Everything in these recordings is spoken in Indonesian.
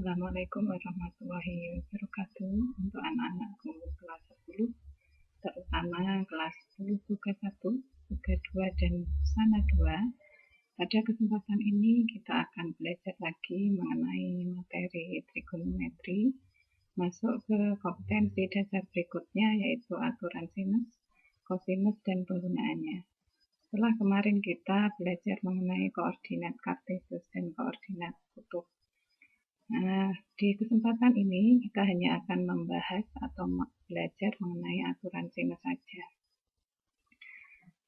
Assalamualaikum warahmatullahi wabarakatuh. Untuk anak-anakku kelas 10, terutama kelas 10 tugas 1, tugas 2, dan sana 2. Pada kesempatan ini kita akan belajar lagi mengenai materi trigonometri, masuk ke kompetensi dasar berikutnya, yaitu aturan sinus, kosinus, dan penggunaannya. Setelah kemarin kita belajar mengenai koordinat kartesius dan koordinat kutub. Nah, di kesempatan ini kita hanya akan membahas atau belajar mengenai aturan sinus saja.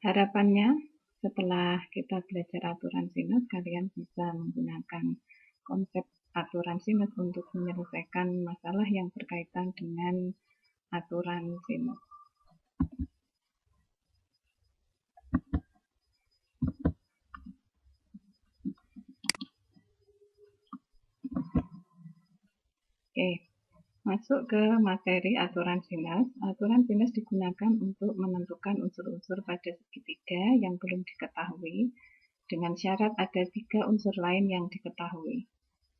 Harapannya setelah kita belajar aturan sinus, kalian bisa menggunakan konsep aturan sinus untuk menyelesaikan masalah yang berkaitan dengan aturan sinus. Oke, masuk ke materi aturan sinus. Aturan sinus digunakan untuk menentukan unsur-unsur pada segitiga yang belum diketahui, dengan syarat ada 3 unsur lain yang diketahui.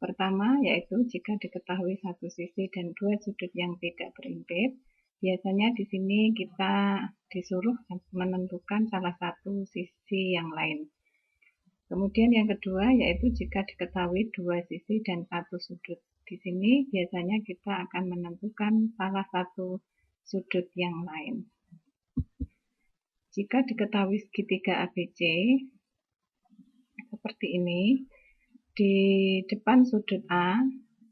Pertama, yaitu jika diketahui satu sisi dan 2 sudut yang tidak berimpit, biasanya di sini kita disuruh menentukan salah satu sisi yang lain. Kemudian yang kedua, yaitu jika diketahui 2 sisi dan 1 sudut. Di sini biasanya kita akan menentukan salah satu sudut yang lain. Jika diketahui segitiga ABC, seperti ini, di depan sudut A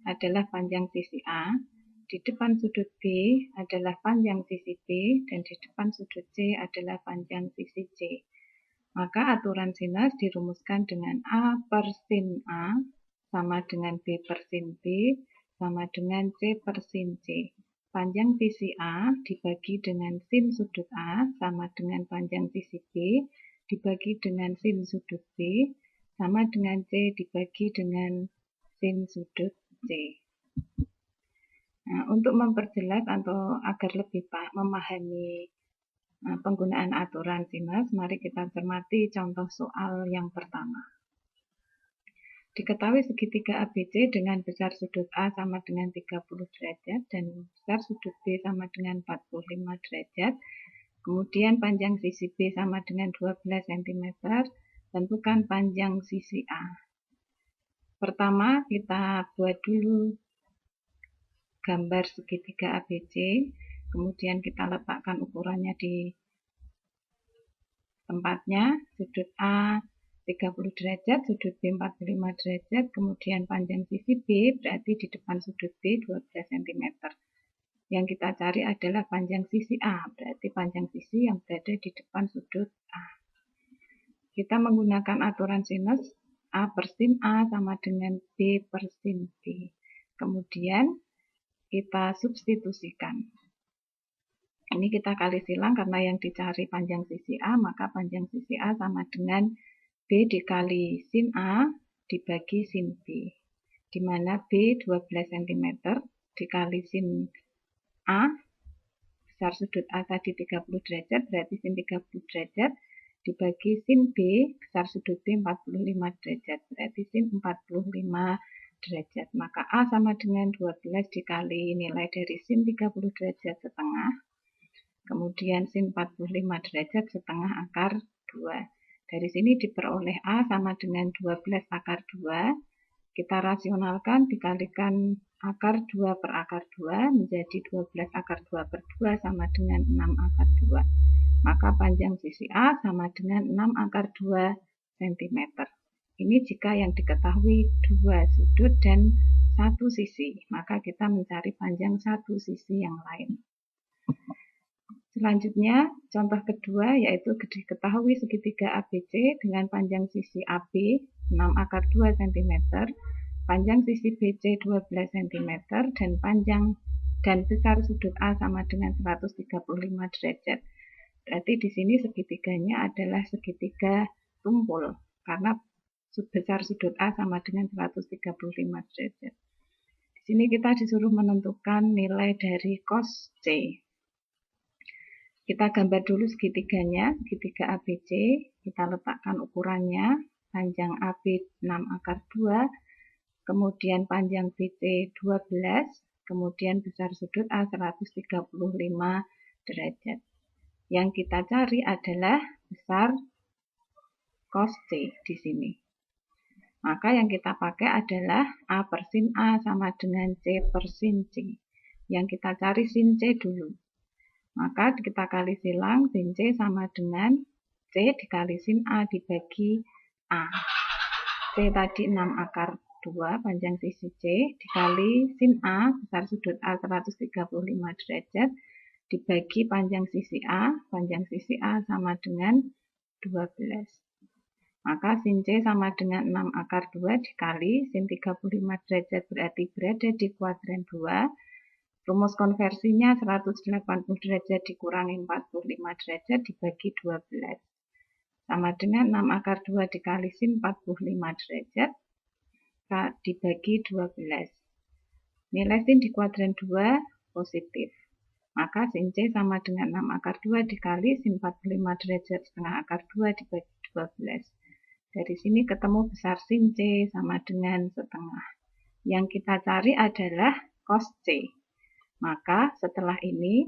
adalah panjang sisi A, di depan sudut B adalah panjang sisi B, dan di depan sudut C adalah panjang sisi C. Maka aturan sinus dirumuskan dengan A per sin A sama dengan B per sin B sama dengan C per sin C. Panjang sisi A dibagi dengan sin sudut A sama dengan panjang sisi B dibagi dengan sin sudut B sama dengan C dibagi dengan sin sudut C. Nah, untuk memperjelas atau agar lebih memahami penggunaan aturan sinus, mari kita cermati contoh soal yang pertama. Diketahui segitiga ABC dengan besar sudut A sama dengan 30 derajat dan besar sudut B sama dengan 45 derajat. Kemudian panjang sisi B sama dengan 12 cm. Tentukan panjang sisi A. Pertama, kita buat dulu gambar segitiga ABC. Kemudian kita letakkan ukurannya di tempatnya, sudut A 30 derajat, sudut B 45 derajat, kemudian panjang sisi B berarti di depan sudut B 12 cm. Yang kita cari adalah panjang sisi A, berarti panjang sisi yang berada di depan sudut A. Kita menggunakan aturan sinus A per sin A sama dengan B per sin B. Kemudian kita substitusikan. Ini kita kali silang karena yang dicari panjang sisi A, maka panjang sisi A sama dengan B dikali sin A dibagi sin B. Di mana B 12 cm dikali sin A, besar sudut A tadi 30 derajat, berarti sin 30 derajat, dibagi sin B, besar sudut B 45 derajat, berarti sin 45 derajat. Maka A sama dengan 12 dikali nilai dari sin 30 derajat setengah, kemudian sin 45 derajat setengah akar 2. Dari sini diperoleh A sama dengan 12 akar 2. Kita rasionalkan, dikalikan akar 2 per akar 2 menjadi 12 akar 2 per 2 sama dengan 6 akar 2. Maka panjang sisi A sama dengan 6 akar 2 cm. Ini jika yang diketahui 2 sudut dan 1 sisi, maka kita mencari panjang 1 sisi yang lain. Selanjutnya, contoh kedua yaitu diketahui segitiga ABC dengan panjang sisi AB 6 akar 2 cm, panjang sisi BC 12 cm, dan panjang dan besar sudut A sama dengan 135 derajat. Berarti di sini segitiganya adalah segitiga tumpul karena besar sudut A sama dengan 135 derajat. Di sini kita disuruh menentukan nilai dari cos C. Kita gambar dulu segitiganya, segitiga ABC, kita letakkan ukurannya, panjang AB 6 akar 2, kemudian panjang BC 12, kemudian besar sudut A 135 derajat. Yang kita cari adalah besar cos C di sini. Maka yang kita pakai adalah A per sin A sama dengan C per sin C. Yang kita cari sin C dulu. Maka kita kali silang, sin C sama dengan C dikali sin A dibagi A. C tadi 6 akar 2 panjang sisi C dikali sin A besar sudut A 135 derajat dibagi panjang sisi A sama dengan 12. Maka sin C sama dengan 6 akar 2 dikali sin 35 derajat berarti berada di kuadran 2. Rumus konversinya 180 derajat dikurangi 45 derajat dibagi 12. Sama dengan 6 akar 2 dikali sin 45 derajat dibagi 12. Nilai sin di kuadran 2 positif. Maka sin C sama dengan 6 akar 2 dikali sin 45 derajat setengah akar 2 dibagi 12. Dari sini ketemu besar sin C sama dengan setengah. Yang kita cari adalah cos C. Maka setelah ini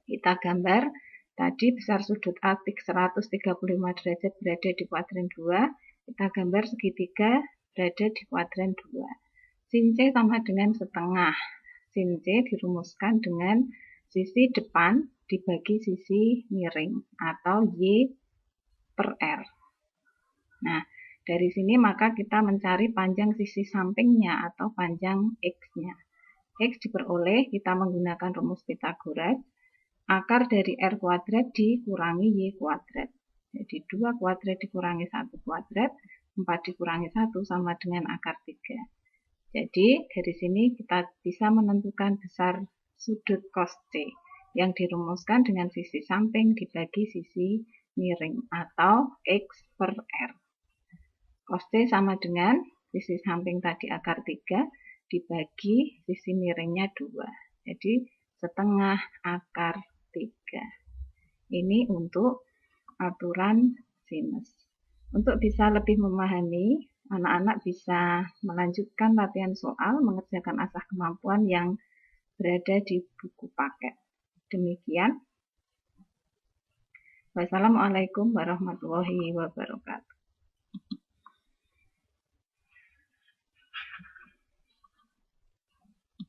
kita gambar tadi besar sudut A 135 derajat berada di kuadran 2. Kita gambar segitiga berada di kuadran 2. Sin C sama dengan setengah. Sin C dirumuskan dengan sisi depan dibagi sisi miring atau Y per R. Nah, dari sini maka kita mencari panjang sisi sampingnya atau panjang X-nya. X diperoleh kita menggunakan rumus Pythagoras. Akar dari R kuadrat dikurangi Y kuadrat. Jadi 2 kuadrat dikurangi 1 kuadrat, 4 dikurangi 1 sama dengan akar 3. Jadi dari sini kita bisa menentukan besar sudut cos C yang dirumuskan dengan sisi samping dibagi sisi miring atau X per R. Cos C sama dengan sisi samping tadi akar 3 dibagi sisi miringnya 2. Jadi setengah akar 3. Ini untuk aturan sinus. Untuk bisa lebih memahami, anak-anak bisa melanjutkan latihan soal mengerjakan asah kemampuan yang berada di buku paket. Demikian. Wassalamualaikum warahmatullahi wabarakatuh.